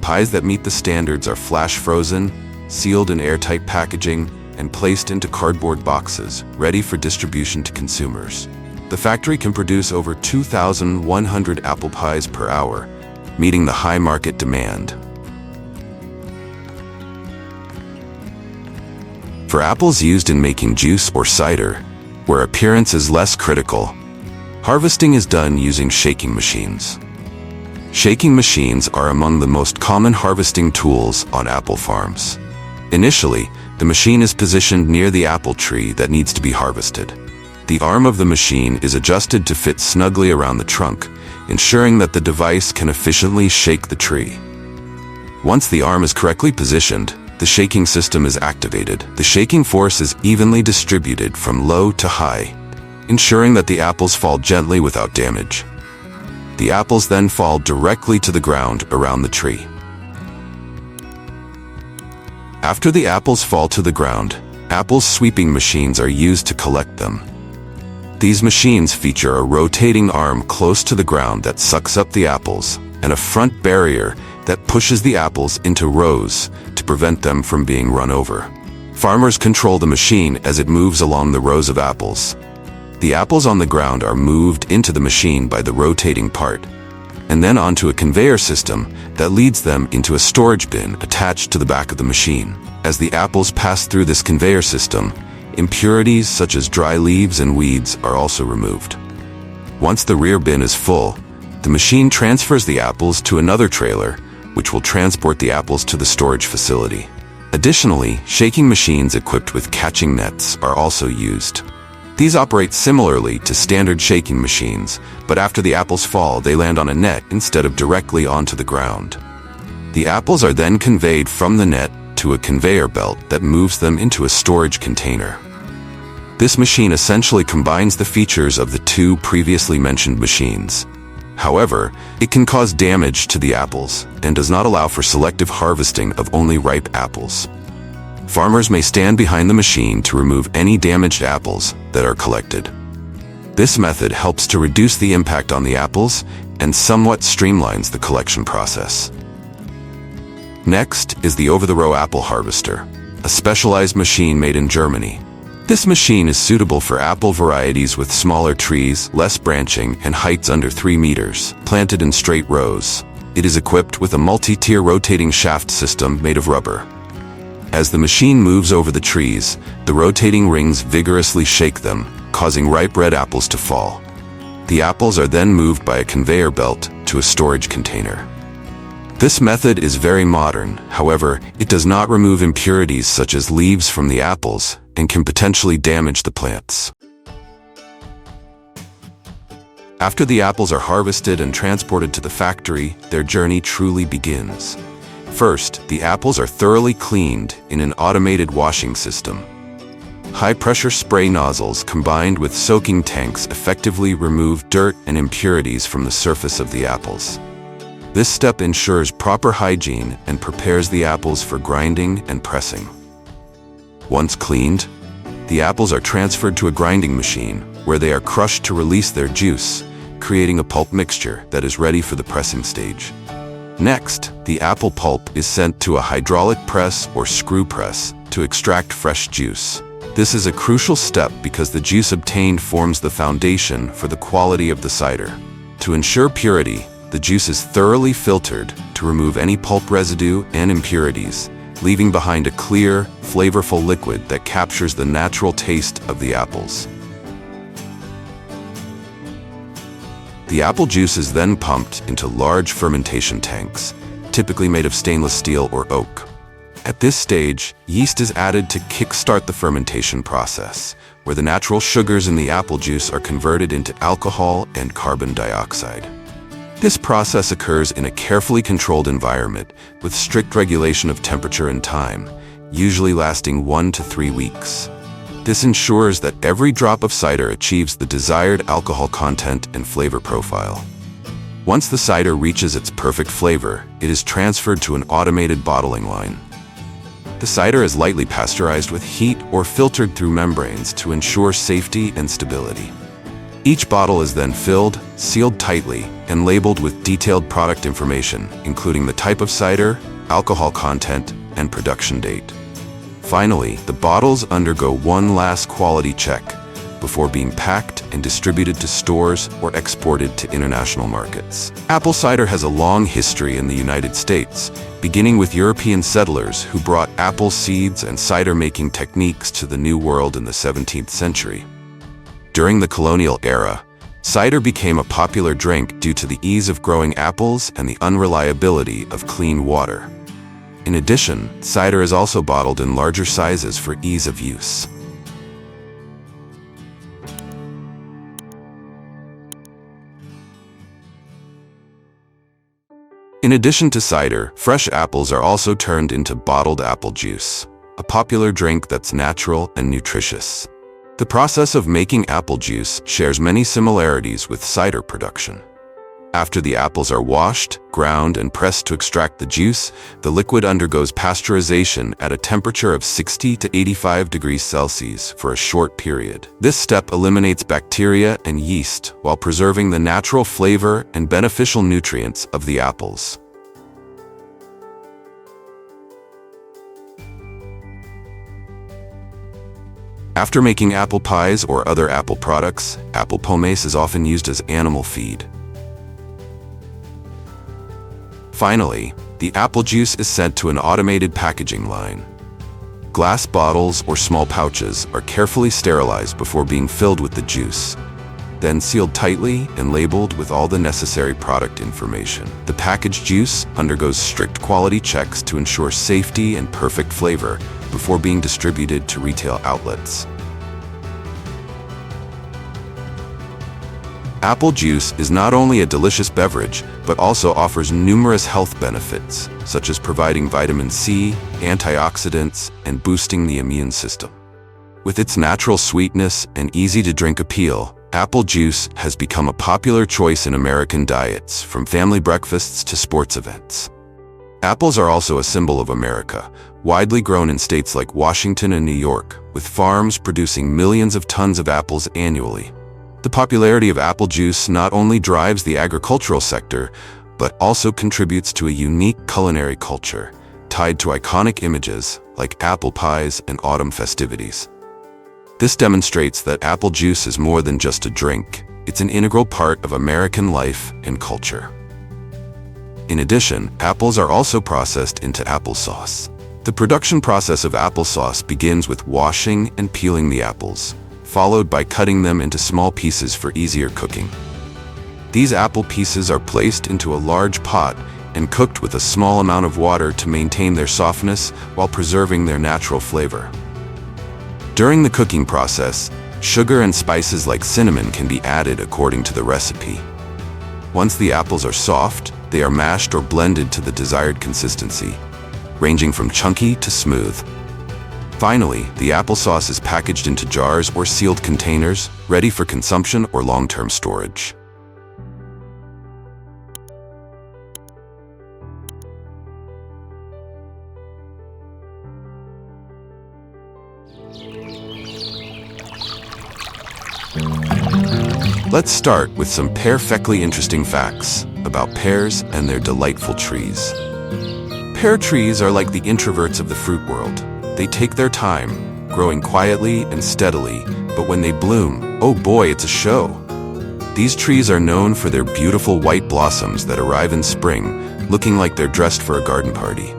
Pies that meet the standards are flash frozen, sealed in airtight packaging, and placed into cardboard boxes, ready for distribution to consumers. The factory can produce over 2,100 apple pies per hour, meeting the high market demand. For apples used in making juice or cider, where appearance is less critical, harvesting is done using shaking machines. Shaking machines are among the most common harvesting tools on apple farms. Initially, the machine is positioned near the apple tree that needs to be harvested. The arm of the machine is adjusted to fit snugly around the trunk, ensuring that the device can efficiently shake the tree. Once the arm is correctly positioned, the shaking system is activated. The shaking force is evenly distributed from low to high, ensuring that the apples fall gently without damage. The apples then fall directly to the ground around the tree. After the apples fall to the ground, apple sweeping machines are used to collect them. These machines feature a rotating arm close to the ground that sucks up the apples, and a front barrier that pushes the apples into rows to prevent them from being run over. Farmers control the machine as it moves along the rows of apples. The apples on the ground are moved into the machine by the rotating part, and then onto a conveyor system that leads them into a storage bin attached to the back of the machine. As the apples pass through this conveyor system, impurities such as dry leaves and weeds are also removed. Once the rear bin is full, the machine transfers the apples to another trailer, which will transport the apples to the storage facility. Additionally, shaking machines equipped with catching nets are also used. These operate similarly to standard shaking machines, but after the apples fall, they land on a net instead of directly onto the ground. The apples are then conveyed from the net to a conveyor belt that moves them into a storage container. This machine essentially combines the features of the two previously mentioned machines. However, it can cause damage to the apples and does not allow for selective harvesting of only ripe apples. Farmers may stand behind the machine to remove any damaged apples that are collected. This method helps to reduce the impact on the apples and somewhat streamlines the collection process. Next is the over-the-row apple harvester, a specialized machine made in Germany. This machine is suitable for apple varieties with smaller trees, less branching, and heights under 3 meters, planted in straight rows. It is equipped with a multi-tier rotating shaft system made of rubber. As the machine moves over the trees, the rotating rings vigorously shake them, causing ripe red apples to fall. The apples are then moved by a conveyor belt to a storage container. This method is very modern, however, it does not remove impurities such as leaves from the apples and can potentially damage the plants. After the apples are harvested and transported to the factory, their journey truly begins. First, the apples are thoroughly cleaned in an automated washing system. High-pressure spray nozzles combined with soaking tanks effectively remove dirt and impurities from the surface of the apples. This step ensures proper hygiene and prepares the apples for grinding and pressing. Once cleaned, the apples are transferred to a grinding machine where they are crushed to release their juice, creating a pulp mixture that is ready for the pressing stage. Next, the apple pulp is sent to a hydraulic press or screw press to extract fresh juice. This is a crucial step because the juice obtained forms the foundation for the quality of the cider. To ensure purity, the juice is thoroughly filtered to remove any pulp residue and impurities, leaving behind a clear, flavorful liquid that captures the natural taste of the apples. The apple juice is then pumped into large fermentation tanks, typically made of stainless steel or oak. At this stage, yeast is added to kickstart the fermentation process, where the natural sugars in the apple juice are converted into alcohol and carbon dioxide. This process occurs in a carefully controlled environment with strict regulation of temperature and time, usually lasting 1 to 3 weeks. This ensures that every drop of cider achieves the desired alcohol content and flavor profile. Once the cider reaches its perfect flavor, it is transferred to an automated bottling line. The cider is lightly pasteurized with heat or filtered through membranes to ensure safety and stability. Each bottle is then filled, sealed tightly, and labeled with detailed product information, including the type of cider, alcohol content, and production date. Finally, the bottles undergo one last quality check before being packed and distributed to stores or exported to international markets. Apple cider has a long history in the United States, beginning with European settlers who brought apple seeds and cider-making techniques to the New World in the 17th century. During the colonial era, cider became a popular drink due to the ease of growing apples and the unreliability of clean water. In addition, cider is also bottled in larger sizes for ease of use. In addition to cider, fresh apples are also turned into bottled apple juice, a popular drink that's natural and nutritious. The process of making apple juice shares many similarities with cider production. After the apples are washed, ground, and pressed to extract the juice, the liquid undergoes pasteurization at a temperature of 60 to 85 degrees Celsius for a short period. This step eliminates bacteria and yeast while preserving the natural flavor and beneficial nutrients of the apples. After making apple pies or other apple products, apple pomace is often used as animal feed. Finally, the apple juice is sent to an automated packaging line. Glass bottles or small pouches are carefully sterilized before being filled with the juice, then sealed tightly and labeled with all the necessary product information. The packaged juice undergoes strict quality checks to ensure safety and perfect flavor before being distributed to retail outlets. Apple juice is not only a delicious beverage, but also offers numerous health benefits, such as providing vitamin C, antioxidants, and boosting the immune system. With its natural sweetness and easy-to-drink appeal, apple juice has become a popular choice in American diets, from family breakfasts to sports events. Apples are also a symbol of America, widely grown in states like Washington and New York, with farms producing millions of tons of apples annually. The popularity of apple juice not only drives the agricultural sector, but also contributes to a unique culinary culture, tied to iconic images like apple pies and autumn festivities. This demonstrates that apple juice is more than just a drink, it's an integral part of American life and culture. In addition, apples are also processed into applesauce. The production process of applesauce begins with washing and peeling the apples, followed by cutting them into small pieces for easier cooking. These apple pieces are placed into a large pot and cooked with a small amount of water to maintain their softness while preserving their natural flavor. During the cooking process, sugar and spices like cinnamon can be added according to the recipe. Once the apples are soft, they are mashed or blended to the desired consistency, ranging from chunky to smooth. Finally, the applesauce is packaged into jars or sealed containers, ready for consumption or long-term storage. Let's start with some perfectly interesting facts about pears and their delightful trees. Pear trees are like the introverts of the fruit world. They take their time, growing quietly and steadily, but when they bloom, oh boy, it's a show. These trees are known for their beautiful white blossoms that arrive in spring, looking like they're dressed for a garden party.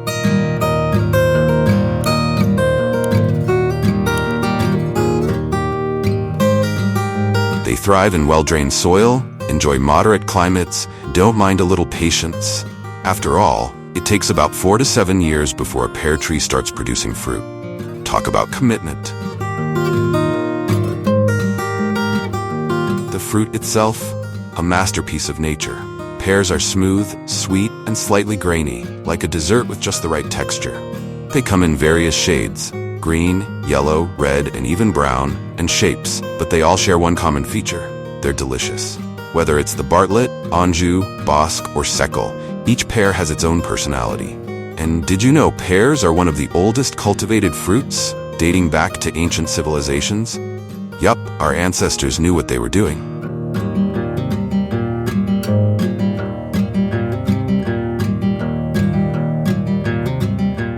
They thrive in well-drained soil, enjoy moderate climates, don't mind a little patience. After all, it takes about 4 to 7 years before a pear tree starts producing fruit. Talk about commitment. The fruit itself, a masterpiece of nature. Pears are smooth, sweet, and slightly grainy, like a dessert with just the right texture. They come in various shades, green, yellow, red, and even brown, and shapes, but they all share one common feature: they're delicious. Whether it's the Bartlett, Anjou, Bosc, or Seckel, each pear has its own personality. And did you know pears are one of the oldest cultivated fruits, dating back to ancient civilizations? Yup, our ancestors knew what they were doing.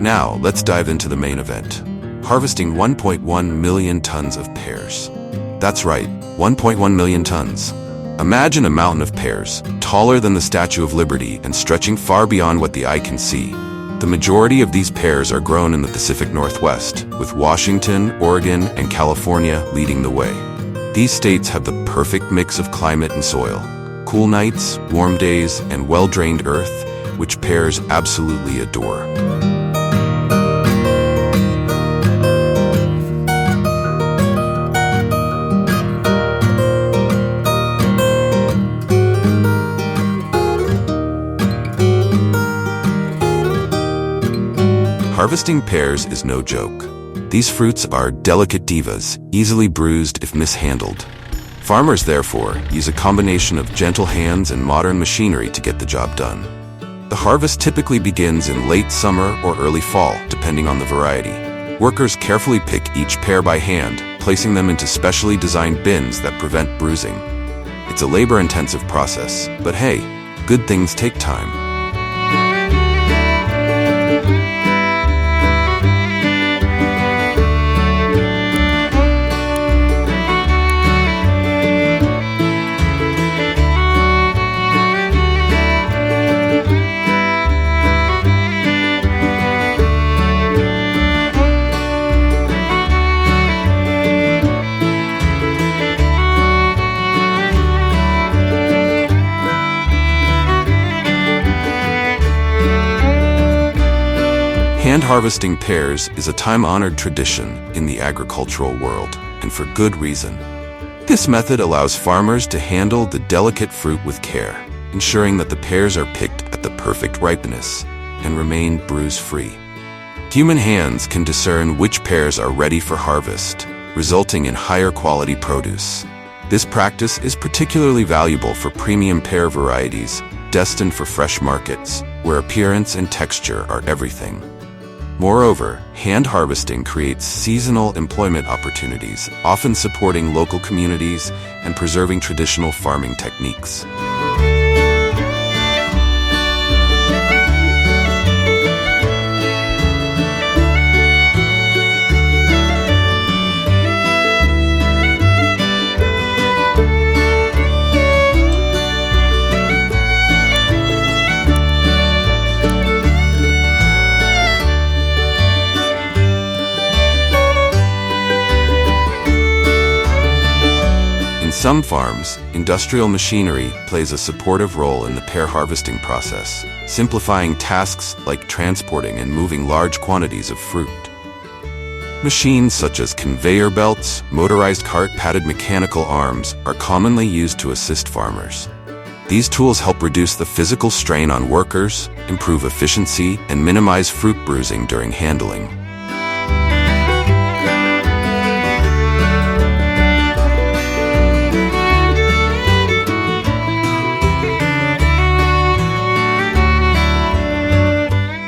Now, let's dive into the main event. Harvesting 1.1 million tons of pears. That's right, 1.1 million tons. Imagine a mountain of pears, taller than the Statue of Liberty and stretching far beyond what the eye can see. The majority of these pears are grown in the Pacific Northwest, with Washington, Oregon, and California leading the way. These states have the perfect mix of climate and soil: cool nights, warm days, and well-drained earth, which pears absolutely adore. Harvesting pears is no joke. These fruits are delicate divas, easily bruised if mishandled. Farmers, therefore, use a combination of gentle hands and modern machinery to get the job done. The harvest typically begins in late summer or early fall, depending on the variety. Workers carefully pick each pear by hand, placing them into specially designed bins that prevent bruising. It's a labor-intensive process, but hey, good things take time. Hand harvesting pears is a time-honored tradition in the agricultural world, and for good reason. This method allows farmers to handle the delicate fruit with care, ensuring that the pears are picked at the perfect ripeness and remain bruise-free. Human hands can discern which pears are ready for harvest, resulting in higher quality produce. This practice is particularly valuable for premium pear varieties destined for fresh markets, where appearance and texture are everything. Moreover, hand harvesting creates seasonal employment opportunities, often supporting local communities and preserving traditional farming techniques. In some farms, industrial machinery plays a supportive role in the pear harvesting process, simplifying tasks like transporting and moving large quantities of fruit. Machines such as conveyor belts, motorized cart-padded mechanical arms are commonly used to assist farmers. These tools help reduce the physical strain on workers, improve efficiency, and minimize fruit bruising during handling.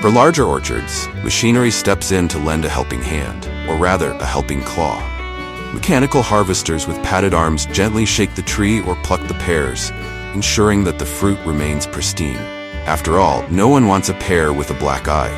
For larger orchards, machinery steps in to lend a helping hand, or rather, a helping claw. Mechanical harvesters with padded arms gently shake the tree or pluck the pears, ensuring that the fruit remains pristine. After all, no one wants a pear with a black eye.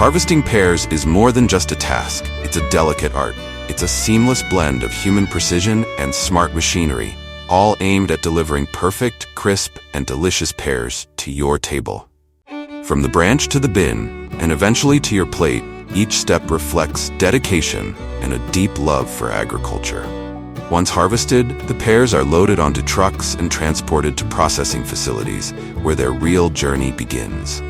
Harvesting pears is more than just a task, it's a delicate art. It's a seamless blend of human precision and smart machinery, all aimed at delivering perfect, crisp, and delicious pears to your table. From the branch to the bin, and eventually to your plate, each step reflects dedication and a deep love for agriculture. Once harvested, the pears are loaded onto trucks and transported to processing facilities, where their real journey begins.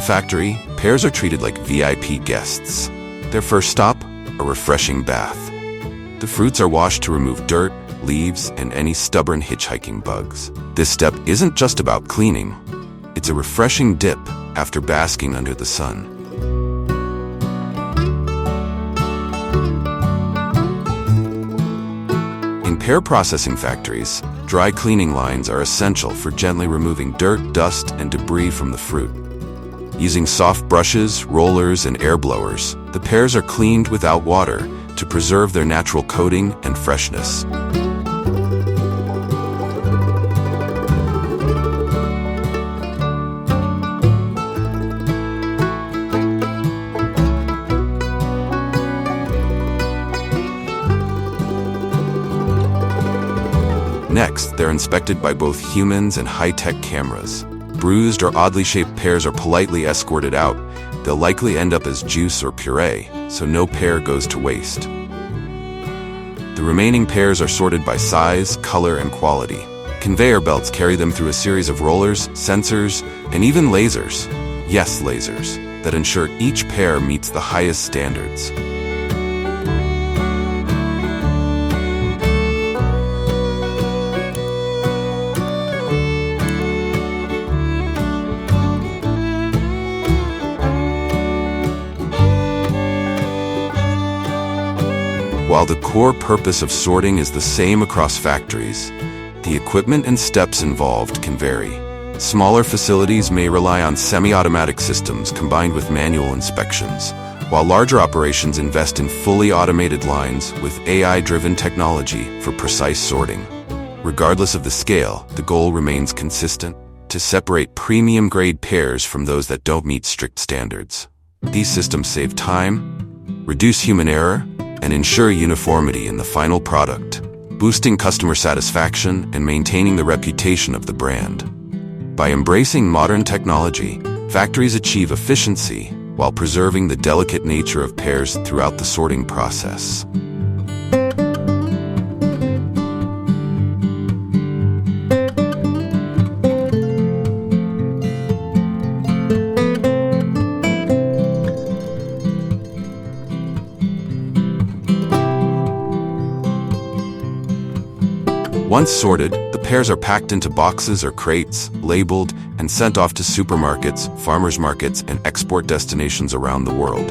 factory, pears are treated like VIP guests. Their first stop, a refreshing bath. The fruits are washed to remove dirt, leaves, and any stubborn hitchhiking bugs. This step isn't just about cleaning. It's a refreshing dip after basking under the sun. In pear processing factories, dry cleaning lines are essential for gently removing dirt, dust, and debris from the fruit. Using soft brushes, rollers, and air blowers, the pears are cleaned without water to preserve their natural coating and freshness. Next, they're inspected by both humans and high-tech cameras. Bruised or oddly shaped pears are politely escorted out. They'll likely end up as juice or puree, so no pear goes to waste. The remaining pears are sorted by size, color, and quality. Conveyor belts carry them through a series of rollers, sensors, and even lasers. Yes, lasers, that ensure each pear meets the highest standards. While the core purpose of sorting is the same across factories, the equipment and steps involved can vary. Smaller facilities may rely on semi-automatic systems combined with manual inspections, while larger operations invest in fully automated lines with AI-driven technology for precise sorting. Regardless of the scale, the goal remains consistent: to separate premium-grade pears from those that don't meet strict standards. These systems save time, reduce human error, and ensure uniformity in the final product, boosting customer satisfaction and maintaining the reputation of the brand. By embracing modern technology, factories achieve efficiency while preserving the delicate nature of pears throughout the sorting process. Once sorted, the pears are packed into boxes or crates, labeled, and sent off to supermarkets, farmers markets, and export destinations around the world.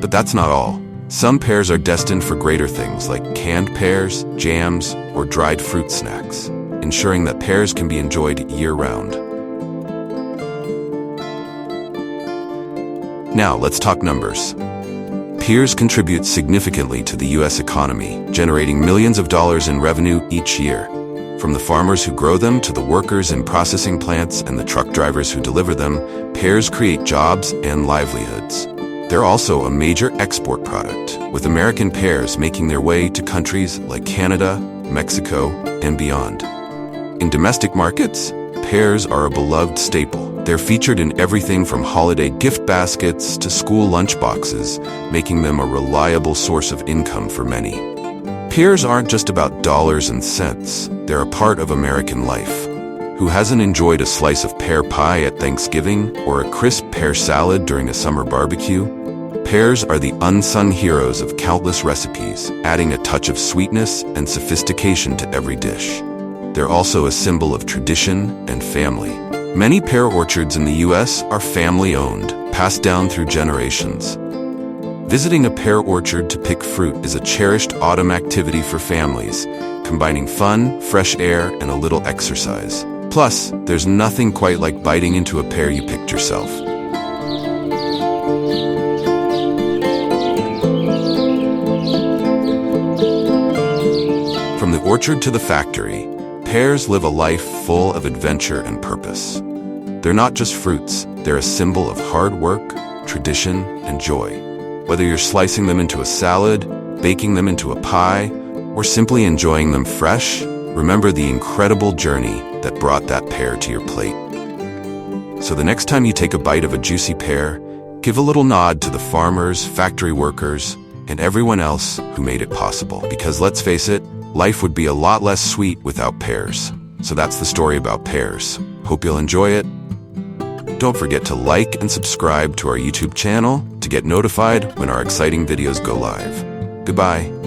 But that's not all. Some pears are destined for greater things like canned pears, jams, or dried fruit snacks, ensuring that pears can be enjoyed year-round. Now, let's talk numbers. Pears contribute significantly to the U.S. economy, generating millions of dollars in revenue each year. From the farmers who grow them to the workers in processing plants and the truck drivers who deliver them, pears create jobs and livelihoods. They're also a major export product, with American pears making their way to countries like Canada, Mexico, and beyond. In domestic markets, pears are a beloved staple. They're featured in everything from holiday gift baskets to school lunchboxes, making them a reliable source of income for many. Pears aren't just about dollars and cents. They're a part of American life. Who hasn't enjoyed a slice of pear pie at Thanksgiving or a crisp pear salad during a summer barbecue? Pears are the unsung heroes of countless recipes, adding a touch of sweetness and sophistication to every dish. They're also a symbol of tradition and family. Many pear orchards in the U.S. are family-owned, passed down through generations. Visiting a pear orchard to pick fruit is a cherished autumn activity for families, combining fun, fresh air, and a little exercise. Plus, there's nothing quite like biting into a pear you picked yourself. From the orchard to the factory, pears live a life full of adventure and purpose. They're not just fruits, they're a symbol of hard work, tradition, and joy. Whether you're slicing them into a salad, baking them into a pie, or simply enjoying them fresh, Remember the incredible journey that brought that pear to your plate. So the next time you take a bite of a juicy pear, give a little nod to the farmers, factory workers, and everyone else who made it possible. Because let's face it, life would be a lot less sweet without pears. So that's the story about pears. Hope you'll enjoy it. Don't forget to like and subscribe to our YouTube channel to get notified when our exciting videos go live. Goodbye.